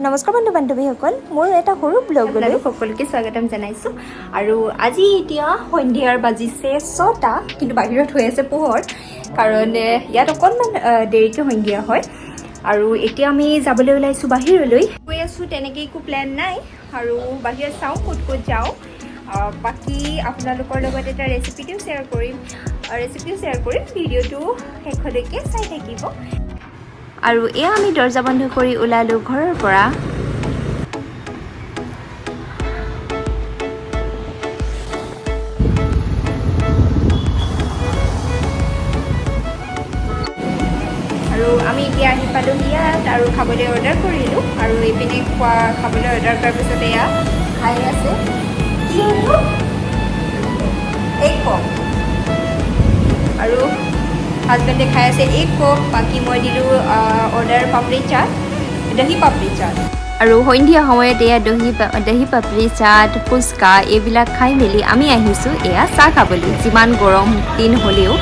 নমস্কাৰ বন্ধু বান্ধৱীসকল, মোৰ এটা সৰু ব্লগলৈ সকলোকে স্বাগতম জনাইছোঁ। আৰু আজি এতিয়া সন্ধিয়াৰ বাজিছে 6টা, কিন্তু বাহিৰত হৈ আছে পোহৰ, কাৰণ ইয়াত অকণমান দেৰিকৈ সন্ধিয়া হয়। আৰু এতিয়া আমি যাবলৈ ওলাইছোঁ বাহিৰলৈ। গৈ আছোঁ, তেনেকৈ একো প্লেন নাই, আৰু বাহিৰত চাওঁ ক'ত ক'ত যাওঁ। বাকী আপোনালোকৰ লগত এটা ৰেচিপিটো শ্বেয়াৰ কৰিম। ভিডিঅ'টো শেষলৈকে চাই থাকিব। আৰু এয়া আমি দৰ্জা বন্ধ কৰি ওলালোঁ ঘৰৰ পৰা। আৰু আমি এতিয়া আহি পালোঁ ইয়াত, আৰু খাবলৈ অৰ্ডাৰ কৰিলোঁ। আৰু এইপিনে খাবলৈ অৰ্ডাৰ কৰাৰ পিছত এয়া খাই আছে এগ পপ, আৰু হাজবেণ্ডে খাই আছে এগ পপ। বাকী মই দিলোঁ অৰ্ডাৰ পাপৰি চাট, দহি পাপৰি চাট। আৰু সন্ধিয়া সময়ত এয়া দহি পাপৰি চাট, ফুচকা এইবিলাক খাই মেলি আমি আহিছোঁ এয়া চাহ খাবলৈ। যিমান গৰম দিন হ'লেও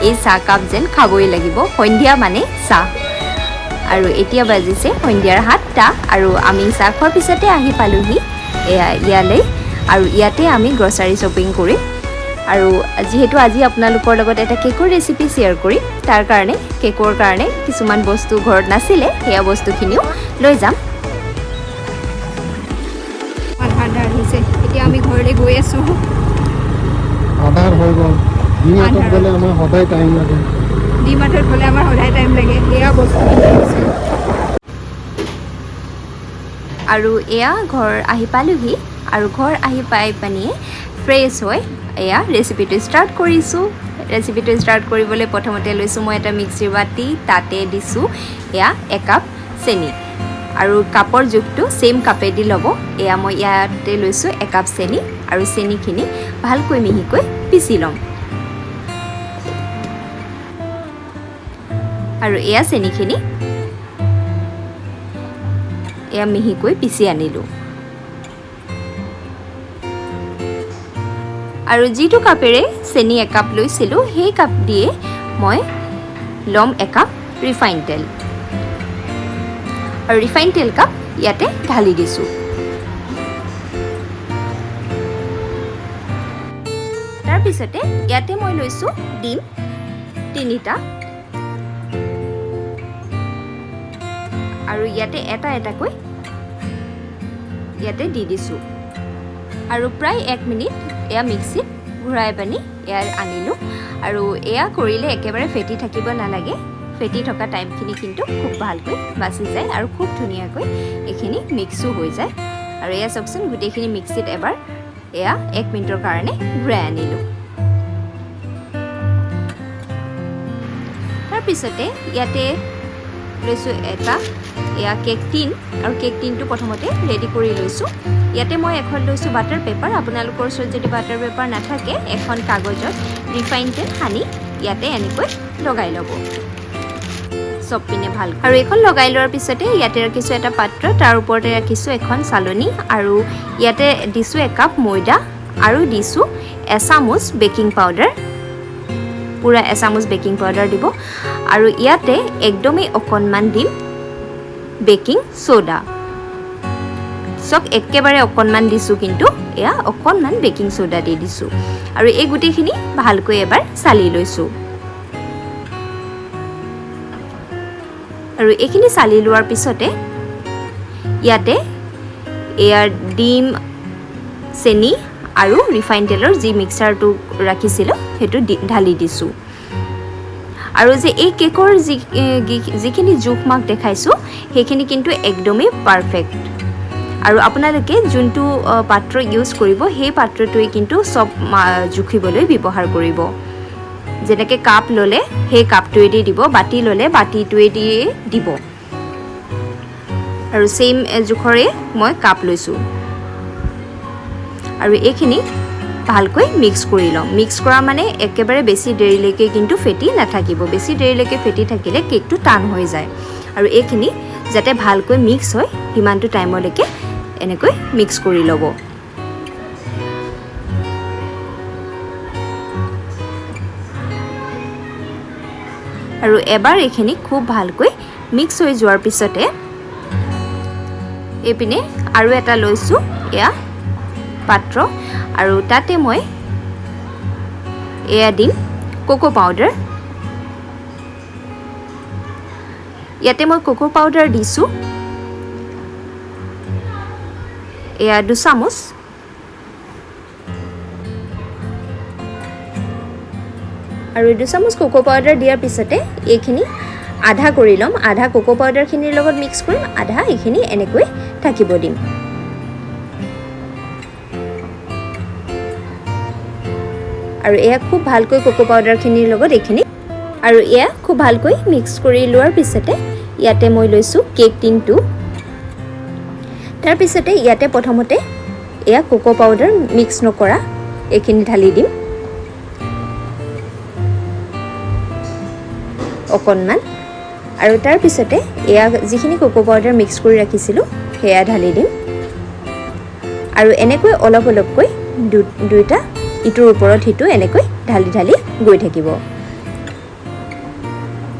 এই চাহকাপ যেন খাবই লাগিব, সন্ধিয়া মানে চাহ। আৰু এতিয়া বাজিছে সন্ধিয়াৰ 7টা, আৰু আমি চাহ খোৱাৰ পিছতে আহি পালোঁহি ইয়ালৈ। আৰু ইয়াতে আমি গ্ৰচাৰী শ্বপিং কৰিম। আৰু যিহেতু আজি আপোনালোকৰ লগত এটা কেকৰ ৰেচিপি শ্বেয়াৰ কৰিম, তাৰ কাৰণে কেকৰ কাৰণে কিছুমান বস্তু ঘৰত নাছিলে, সেয়া বস্তুখিনিও লৈ যাম। আন্ধাৰ হৈছে, এতিয়া আমি ঘৰলৈ গৈ আছোঁ। আধাৰ হৈ গ'ল। ডিমাৰ্টত গ'লে আমাৰ সদায় টাইম লাগে। সেয়া বস্তু আৰু এয়া ঘৰ আহি পালোঁহি। আৰু ঘৰ আহি পাই পানিয়ে ফ্ৰেছ হৈ এয়া ৰেচিপিটো ষ্টাৰ্ট কৰিছোঁ। ৰেচিপিটো ষ্টাৰ্ট কৰিবলৈ প্ৰথমতে লৈছোঁ মই এটা মিক্সিৰ বাতি, তাতে দিছোঁ এয়া একাপ চেনি। আৰু কাপৰ জোখটো ছেইম কাপেদি ল'ব। এয়া মই ইয়াতে লৈছোঁ একাপ চেনি, আৰু চেনিখিনি ভালকৈ মিহিকৈ পিচি ল'ম। আৰু এয়া চেনিখিনি এয়া মিহিকৈ পিচি আনিলোঁ। আৰু যিটো কাপেৰে চেনি একাপ লৈছিলোঁ, সেই কাপ দিয়ে মই ল'ম একাপ ৰিফাইন তেল। আৰু ৰিফাইন তেল কাপ ইয়াতে ঢালি দিছোঁ। তাৰপিছতে ইয়াতে মই লৈছোঁ ডিম 3টা, আৰু ইয়াতে এটা এটাকৈ ইয়াতে দি দিছোঁ। আৰু প্ৰায় 1 মিনিট এয়া মিক্সিত ঘূৰাই পানি এয়া আনিলোঁ। আৰু এয়া কৰিলে একেবাৰে ফেটি থাকিব নালাগে, ফেটি থকা টাইমখিনি কিন্তু খুব ভালকৈ বাচি যায়, আৰু খুব ধুনীয়াকৈ এইখিনি মিক্সো হৈ যায়। আৰু এয়া চাওকচোন, গোটেইখিনি মিক্সিত এবাৰ এয়া 1 মিনিটৰ কাৰণে ঘূৰাই আনিলোঁ। তাৰপিছতে ইয়াতে লৈছোঁ এটা এয়া কেক টিন, আৰু কেক টিনটো প্ৰথমতে ৰেডি কৰি লৈছোঁ। ইয়াতে মই এখন লৈছোঁ বাটাৰ পেপাৰ। আপোনালোকৰ ওচৰত যদি বাটাৰ পেপাৰ নাথাকে, এখন কাগজত ৰিফাইন তেল সানি ইয়াতে এনেকৈ লগাই ল'ব চব পিনে ভাল। আৰু এইখন লগাই লোৱাৰ পিছতে ইয়াতে ৰাখিছোঁ এটা পাত্ৰ, তাৰ ওপৰতে ৰাখিছোঁ এখন চালনী, আৰু ইয়াতে দিছোঁ একাপ ময়দা, আৰু দিছোঁ এচামুচ বেকিং পাউডাৰ, পূৰা এচামুচ বেকিং পাউডাৰ দিব। আৰু ইয়াতে একদমেই অকণমান দিম বেকিং ছ'ডা। চক একেবাৰে অকণমান দিছোঁ, কিন্তু এয়া অকণমান বেকিং ছ'ডা দি দিছোঁ। আৰু এই গোটেইখিনি ভালকৈ এবাৰ চালি লৈছোঁ। আৰু এইখিনি চালি লোৱাৰ পিছতে ইয়াতে এয়া ডিম, চেনি আৰু ৰিফাইন তেলৰ যি মিক্সাৰটো ৰাখিছিলোঁ সেইটো ঢালি দিছোঁ। আৰু যে এই কেকৰ যিখিনি জোখ মাখ দেখাইছোঁ, সেইখিনি কিন্তু একদমেই পাৰফেক্ট। আৰু আপোনালোকে যোনটো পাত্ৰ ইউজ কৰিব, সেই পাত্ৰটোৱে কিন্তু চব জুখিবলৈ ব্যৱহাৰ কৰিব। যেনেকৈ কাপ ল'লে সেই কাপটোৱেদি দিব, বাতি ল'লে বাতিটোৱেদি দিব। আৰু ছেইম জোখৰে মই কাপ লৈছোঁ। আৰু এইখিনি ভালকৈ মিক্স কৰি লওঁ। মিক্স কৰা মানে একেবাৰে বেছি দেৰিলৈকে কিন্তু ফেটি নাথাকিব। বেছি দেৰিলৈকে ফেটি থাকিলে কেকটো টান হৈ যায়। আৰু এইখিনি যাতে ভালকৈ মিক্স হয়, সিমানটো টাইমলৈকে এনেকৈ মিক্স কৰি ল'ব। আৰু এবাৰ এইখিনি খুব ভালকৈ মিক্স হৈ যোৱাৰ পিছতে এইপিনে আৰু এটা লৈছোঁ এয়া পাত্ৰ আৰু তাতে মই এয়া দিম কোকো পাউডাৰ ইয়াতে মই কোকো পাউডাৰ দিছোঁ এয়া 2 চামুচ আৰু 2 চামুচ কোকো পাউডাৰ দিয়াৰ পিছতে এইখিনি আধা কৰি ল'ম আধা কোকো পাউডাৰখিনিৰ লগত মিক্স কৰিম আধা এইখিনি এনেকৈ থাকিব দিম আৰু এয়া খুব ভালকৈ কোকো পাউডাৰখিনিৰ লগত এইখিনি আৰু এয়া খুব ভালকৈ মিক্স কৰি লোৱাৰ পিছতে ইয়াতে মই লৈছোঁ কেক টিনটো তাৰ পিছতে ইয়াতে প্ৰথমতে এয়া কোকো পাউডাৰ মিক্স নকৰা এইখিনি ঢালি দিম অকণমান আৰু তাৰ পিছতে এয়া যিখিনি কোকো পাউডাৰ মিক্স কৰি ৰাখিছিলোঁ সেয়া ঢালি দিম আৰু এনেকৈ অলপ অলপকৈ দুইটা ইটোৰ ওপৰত হিটো এনেকৈ ঢালি ঢালি গৈ থাকিব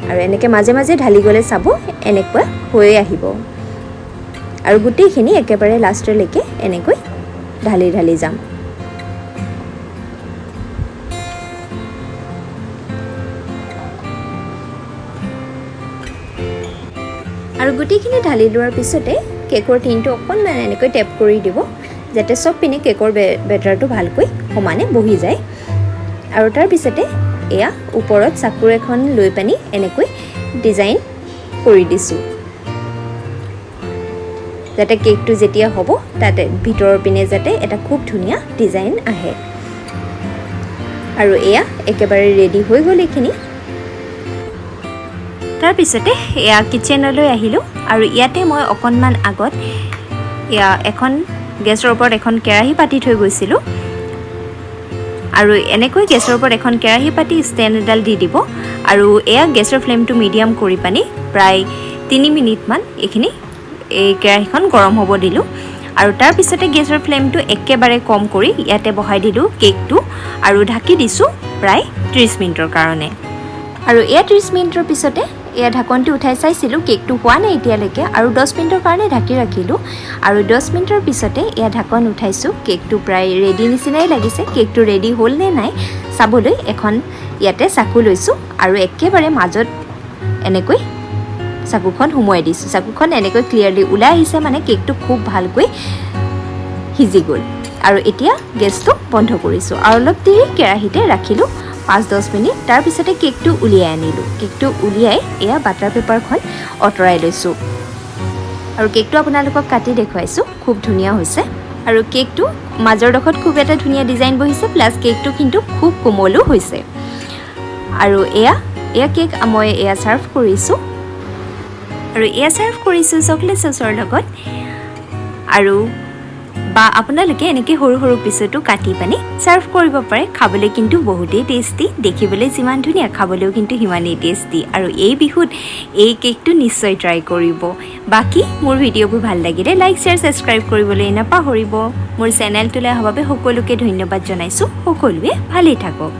আৰু এনেকৈ মাজে মাজে ঢালি গ'লে চাব এনেকুৱা হৈ আহিব আৰু গোটেইখিনি একেবাৰে লাষ্টলৈকে এনেকৈ ঢালি ঢালি যাম আৰু গোটেইখিনি ঢালি লোৱাৰ পিছতে কেকৰ টিনটো অকণমান এনেকৈ টেপ কৰি দিব যাতে সব পিনে কেকৰ বেটাৰটো ভালকৈ সমানে বহি যায় আৰু তাৰ পিছতে এয়া ওপৰত চাকুৰ এখন লৈ পানি এনেকৈ ডিজাইন কৰি দিছোঁ যাতে কেকটো যেতিয়া হ'ব তাতে ভিতৰৰ পিনে যাতে এটা খুব ধুনীয়া ডিজাইন আহে আৰু এয়া একেবাৰে ৰেডি হৈ গ'ল এইখিনি তাৰ পিছতে এয়া কিচেনলৈ আহিলোঁ আৰু ইয়াতে মই অকণমান আগত এয়া এখন গেছৰ ওপৰত এখন কেৰাহী পাতি থৈ গৈছিলোঁ আৰু এনেকৈ গেছৰ ওপৰত এখন কেৰাহী পাতি ষ্টেণ্ড এডাল দি দিব আৰু এয়া গেছৰ ফ্লেমটো মিডিয়াম কৰি পানি প্ৰায় 3 মিনিটমান এইখিনি এই কেৰাহীখন গৰম হ'ব দিলোঁ আৰু তাৰ পিছতে গেছৰ ফ্লেমটো একেবাৰে কম কৰি ইয়াতে বহাই দিলোঁ কেকটো আৰু ঢাকি দিছোঁ প্ৰায় 30 মিনিটৰ কাৰণে আৰু এয়া 30 মিনিটৰ পিছতে এয়া ঢাকনটো উঠাই চাইছিলোঁ কেকটো হোৱা নাই এতিয়ালৈকে আৰু 10 মিনিটৰ কাৰণে ঢাকি ৰাখিলোঁ আৰু 10 মিনিটৰ পিছতে এয়া ঢাকন উঠাইছোঁ কেকটো প্ৰায় ৰেডি নিচিনাই লাগিছে কেকটো ৰেডি হ'ল নে নাই চাবলৈ এখন ইয়াতে চাকু লৈছোঁ আৰু একেবাৰে মাজত এনেকৈ চাকুখন সোমোৱাই দিছোঁ চাকুখন এনেকৈ ক্লিয়াৰলি ওলাই আহিছে মানে কেকটো খুব ভালকৈ সিজি গ'ল আৰু এতিয়া গেছটো বন্ধ কৰিছোঁ আৰু অলপ দেৰি কেৰাহীতে ৰাখিলোঁ 5-10 মিনিট তাৰ পিছতে কেকটো উলিয়াই আনিলোঁ কেকটো উলিয়াই এয়া বাটাৰ পেপাৰখন অঁতৰাই লৈছোঁ আৰু কেকটো আপোনালোকক কাটি দেখুৱাইছোঁ খুব ধুনীয়া হৈছে আৰু কেকটো মাজৰ ডোখৰত খুব এটা ধুনীয়া ডিজাইন বহিছে প্লাছ কেকটো কিন্তু খুব কোমলো হৈছে আৰু এয়া কেক মই এয়া চাৰ্ভ কৰিছোঁ আৰু এয়া চাৰ্ভ কৰিছোঁ চকলেট চচৰ লগত আৰু বা আপোনালোকে এনেকৈ সৰু সৰু পিচটো কাটি পানি চাৰ্ভ কৰিব পাৰে খাবলৈ কিন্তু বহুতেই টেষ্টি দেখিবলৈ যিমান ধুনীয়া খাবলৈও কিন্তু সিমানেই টেষ্টি আৰু এই বিহুত এই কেকটো নিশ্চয় ট্ৰাই কৰিব বাকী মোৰ ভিডিঅ'বোৰ ভাল লাগিলে লাইক শ্বেয়াৰ ছাবস্ক্ৰাইব কৰিবলৈ নাপাহৰিব মোৰ চেনেলটোলৈ অহাৰ বাবে সকলোকে ধন্যবাদ জনাইছোঁ সকলোৱে ভালেই থাকক